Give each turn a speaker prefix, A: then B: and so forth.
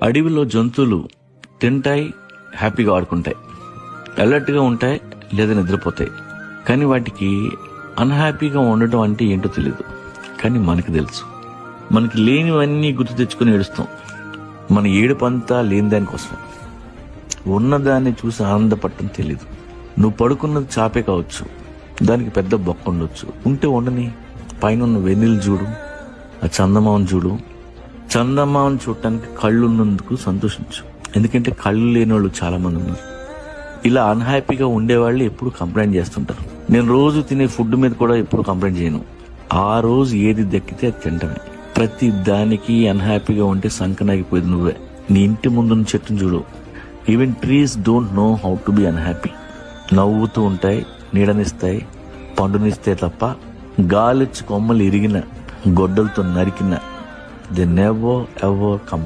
A: అడవిలో జంతువులు తింటాయి, హ్యాపీగా ఆడుకుంటాయి, అలర్ట్గా ఉంటాయి లేదా నిద్రపోతాయి. కానీ వాటికి అన్హ్యాపీగా ఉండటం అంటే ఏంటో తెలియదు. కానీ మనకి తెలుసు. మనకి లేనివన్నీ గుర్తు తెచ్చుకుని ఏడుస్తాం. మన ఏడుపంతా లేని దానికోసం. ఉన్నదాన్ని చూసి ఆనందపడటం తెలీదు. నువ్వు పడుకున్నది చాపే కావచ్చు, దానికి పెద్ద బొక్క ఉండొచ్చు. ఉంటే ఉండని. పైన ఉన్న వెన్నెలు చూడు, ఆ చందమామను చూడు. చందమామను చూడటానికి కళ్ళు ఉన్నందుకు సంతోషించు. ఎందుకంటే కళ్ళు లేని వాళ్ళు చాలా మంది ఉన్నారు. ఇలా అన్హ్యాపీగా ఉండేవాళ్ళు ఎప్పుడు కంప్లైంట్ చేస్తుంటారు. నేను రోజు తినే ఫుడ్ మీద కూడా ఎప్పుడు కంప్లైంట్ చేయను. ఆ రోజు ఏది దక్కితే అది తింటమే. ప్రతి దానికి అన్హ్యాపీగా ఉంటే సంకనాగిపోయేది నువ్వే. నీ ఇంటి ముందున్న చెట్టును చూడు. Even trees don't know how to be unhappy. నవ్వుతూ ఉంటాయి, నీడనిస్తాయి, పండునిస్తే తప్ప గాలిచ్చి కొమ్మలు ఇరిగిన, గొడ్డలతో నరికిన దే నెవర్ ఎవర్ కమ్.